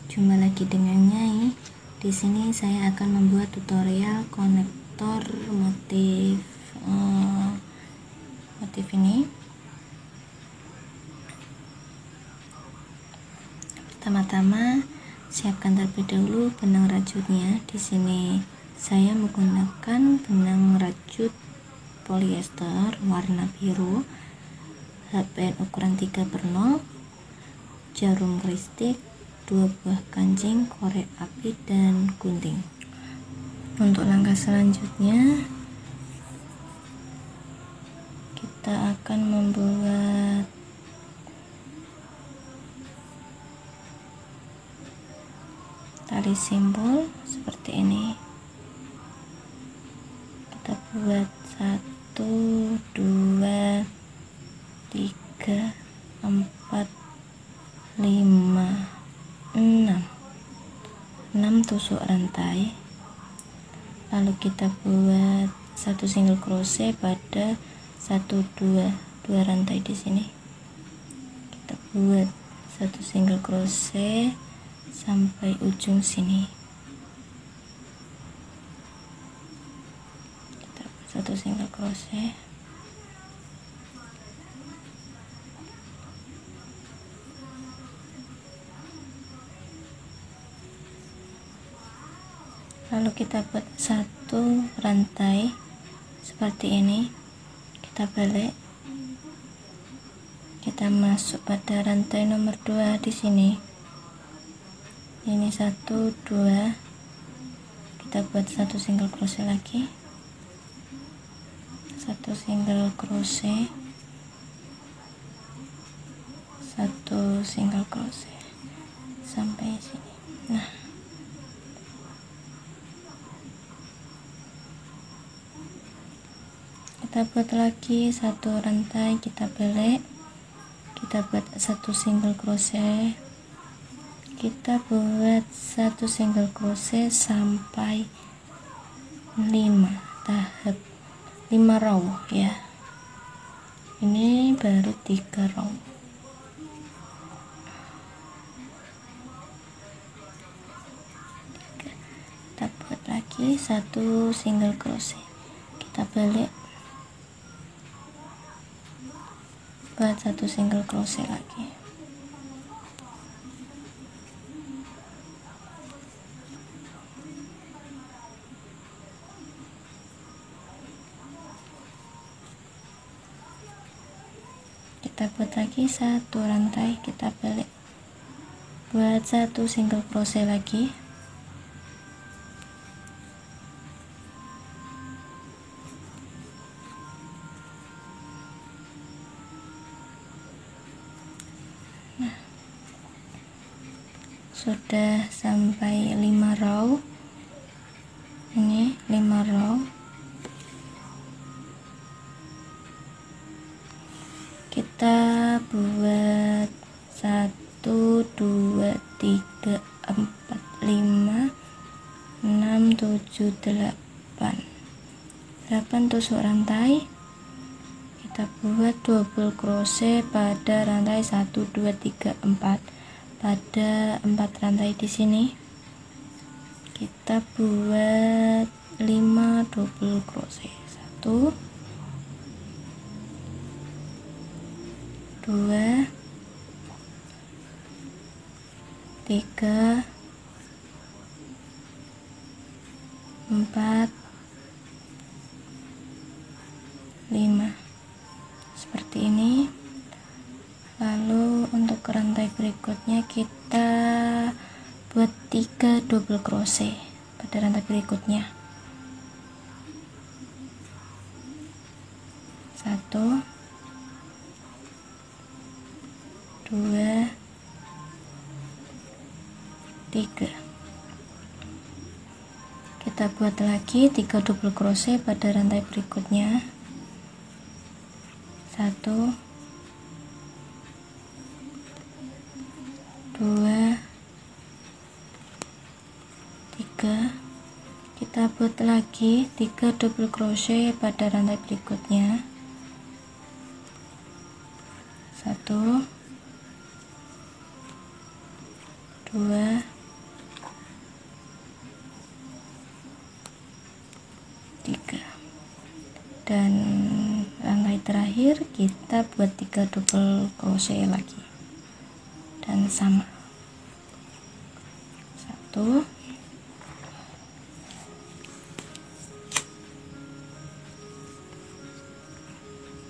Jumpa lagi dengan Nyai. Di sini saya akan membuat tutorial konektor motif ini. Pertama-tama siapkan terlebih dahulu benang rajutnya. Di sini saya menggunakan benang rajut polyester warna biru, HPN ukuran 3/0, jarum kristik, 2 buah kancing, korek api, dan gunting. Untuk langkah selanjutnya kita akan membuat tali simpul seperti ini. Kita buat 1, 2, 3, 4, 5, 6 tusuk rantai, lalu kita buat 1 single crochet pada 2 rantai di sini. Kita buat 1 single crochet sampai ujung sini. Kita buat 1 single crochet, lalu kita buat 1 rantai seperti ini. Kita balik, kita masuk pada rantai nomor 2 di sini. Ini 1, 2, kita buat 1 single crochet lagi, 1 single crochet, 1 single crochet sampai sini. Nah, kita buat lagi 1 rantai, kita balik, kita buat 1 single crochet, kita buat 1 single crochet sampai 5 tahap, 5 row ya. Ini baru 3 row. Kita buat lagi 1 single crochet, kita balik, buat 1 single crochet lagi, kita buat lagi 1 rantai, kita balik, buat 1 single crochet lagi, sudah sampai 5 row. Ini 5 row. Kita buat 1, 2, 3, 4, 5, 6, 7, 8 tusuk rantai. Kita buat double crochet pada rantai 1, 2, 3, 4. Pada 4 rantai di sini kita buat 5 double crochet, 1, 2, 3, 4, 5 seperti ini. Lalu untuk rantai berikutnya kita buat 3 double crochet pada rantai berikutnya, 1, 2, 3. Kita buat lagi 3 double crochet pada rantai berikutnya, 1, 2, 3. Kita buat lagi 3 double crochet pada rantai berikutnya, 1, 2, 3, dan rantai terakhir kita buat 3 double crochet lagi dan sama, 1,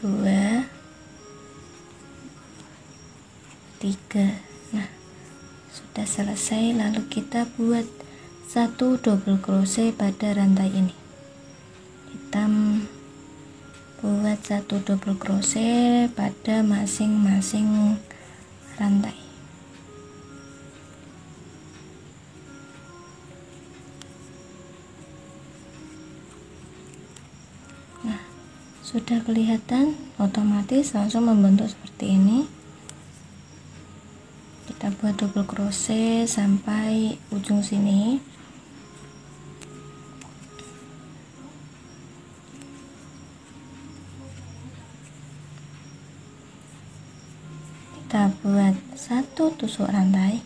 2, 3. Nah, sudah selesai. Lalu kita buat 1 double crochet pada rantai ini. Kita buat 1 double crochet pada masing-masing rantai. Nah, sudah kelihatan, otomatis langsung membentuk seperti ini. Kita buat double crochet sampai ujung sini. Kita buat 1 tusuk rantai,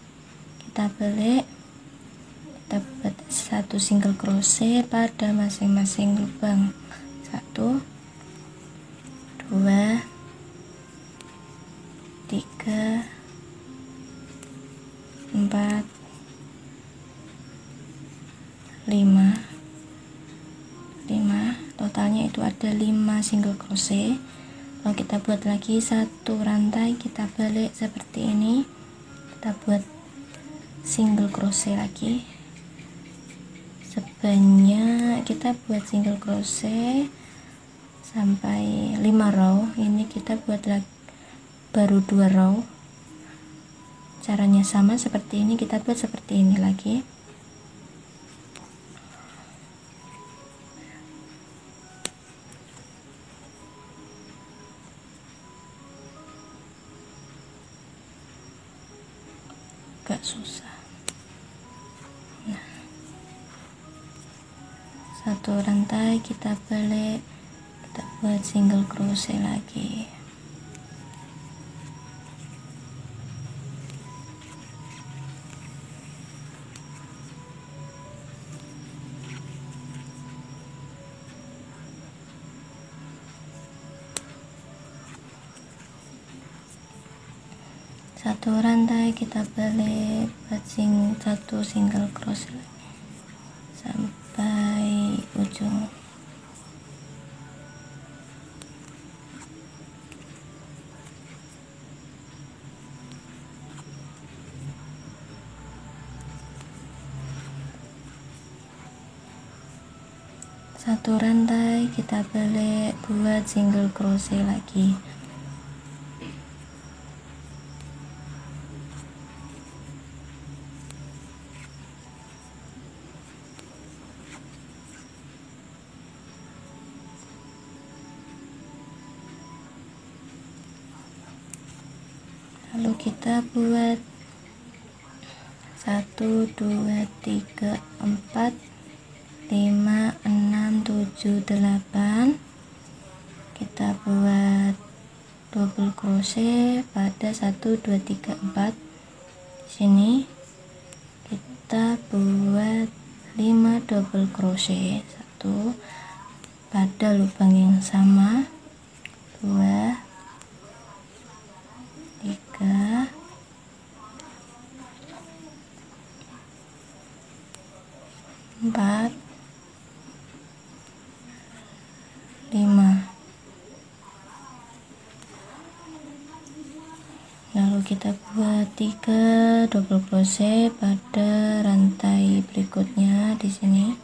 kita balik, kita buat 1 single crochet pada masing-masing lubang. 1, 2, 3, 4, 5, totalnya itu ada 5 single crochet. Lalu kita buat lagi 1 rantai, kita balik seperti ini, kita buat single crochet lagi sebanyak, kita buat single crochet sampai 5 row. Ini kita buat lagi baru 2 row. Caranya sama seperti ini, kita buat seperti ini lagi. Agak susah. Nah, 1 rantai, kita balik, kita buat single crochet lagi. Satu rantai, kita balik, buat 1 single crochet sampai ujung. Satu rantai, kita balik, buat single crochet lagi. Lalu kita buat 1, 2, 3, 4, 5, 6, 7, 8. Kita buat double crochet pada 1, 2, 3, 4. Di sini kita buat 5 double crochet, 1 pada lubang yang sama, 2, 3, 4, 5. Lalu kita buat 3 double crochet pada rantai berikutnya. Di sini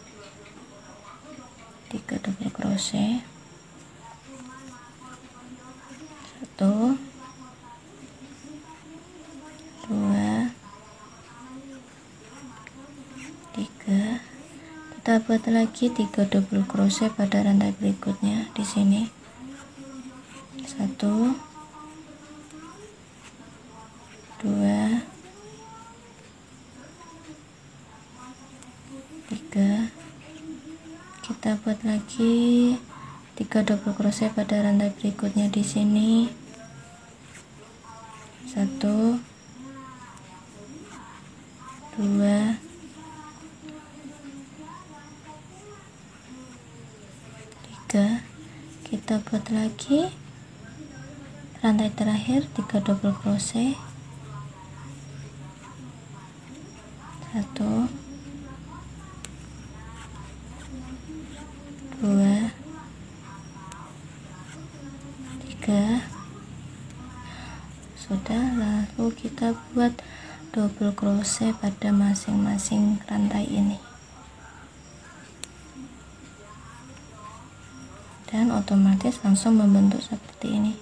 3 double crochet, 1, 2, 3. Kita buat lagi 3 double crochet pada rantai berikutnya. Di sini 1, 2, 3. Kita buat lagi 3 double crochet pada rantai berikutnya. Di sini 1, 2, 3 kita buat lagi rantai terakhir 3 double crochet, 1 2 3. Sudah, lalu kita buat double crochet pada masing-masing rantai ini, dan otomatis langsung membentuk seperti ini,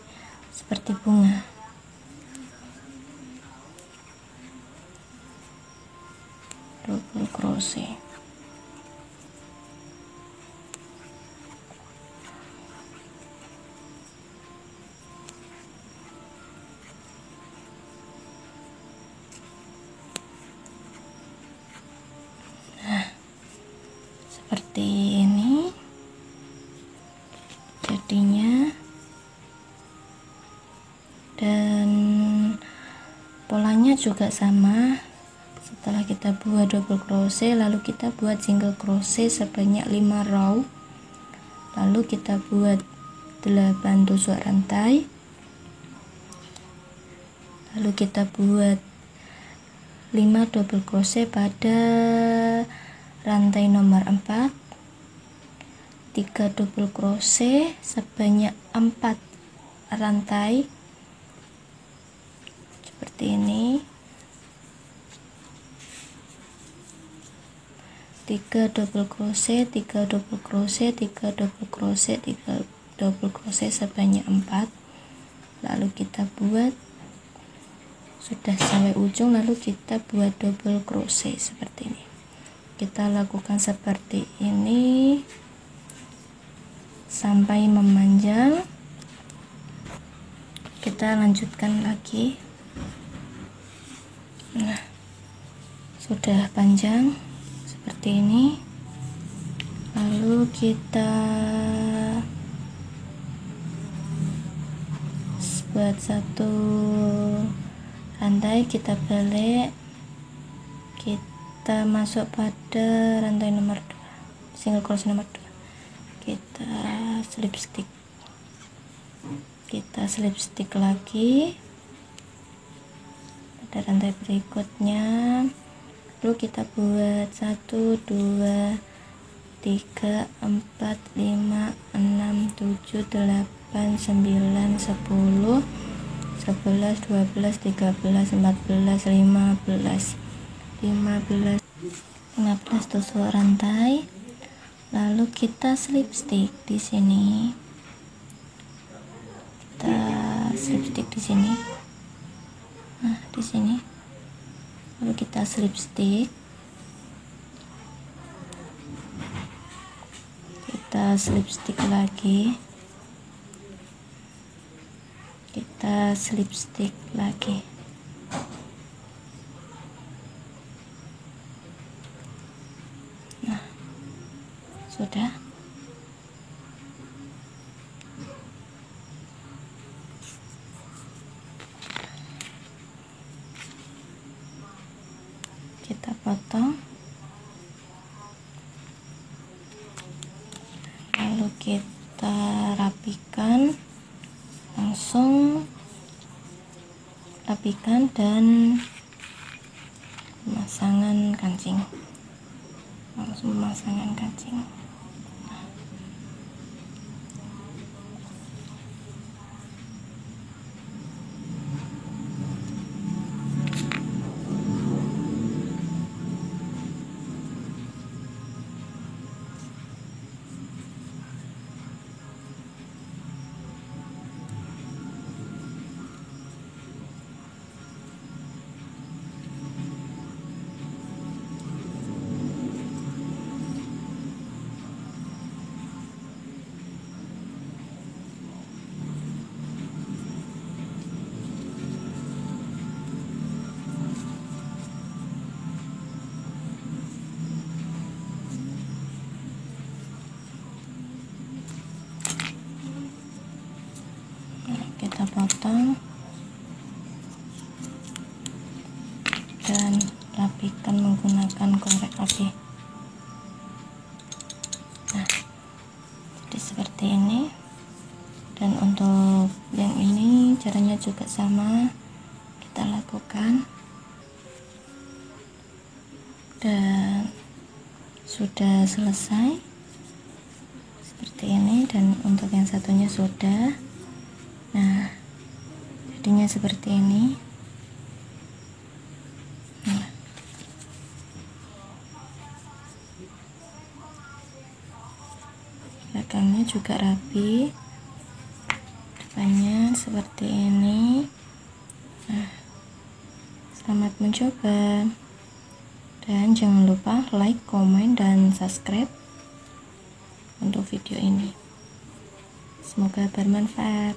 seperti bunga. Double crochet. Seperti ini jadinya, dan polanya juga sama. Setelah kita buat double crochet, lalu kita buat single crochet sebanyak 5 row, lalu kita buat 8 tusuk rantai, lalu kita buat 5 double crochet pada rantai nomor 4, 3 double crochet sebanyak 4 rantai seperti ini, 3 double crochet, 3 double crochet, 3 double crochet, 3 double crochet sebanyak 4, lalu kita buat sudah sampai ujung, lalu kita buat double crochet seperti ini. Kita lakukan seperti ini sampai memanjang. Kita lanjutkan lagi. Nah, sudah panjang seperti ini, lalu kita buat 1 rantai, kita balik, kita masuk pada rantai nomor 2, single crochet nomor 2, kita slip stitch, kita slip stitch lagi pada rantai berikutnya, lalu kita buat 1 2 3 4 5 6 7 8 9 10 11 12 13 14 15 tusuk rantai, lalu kita slip stitch di sini, kita slip stitch di sini, nah di sini, lalu kita slip stitch, kita slip stitch lagi, kita slip stitch lagi. Nah, sudah. Kita potong, lalu kita rapikan, langsung rapikan dan pemasangan kancing, langsung pemasangan kancing. Kita potong dan rapikan menggunakan korek api. Nah, jadi seperti ini. Dan untuk yang ini caranya juga sama, kita lakukan. Dan sudah selesai seperti ini, dan untuk yang satunya sudah. Nah, jadinya seperti ini. Nah, belakangnya juga rapi, depannya seperti ini. Nah, selamat mencoba. Dan jangan lupa like, komen, dan subscribe untuk video ini. Semoga bermanfaat.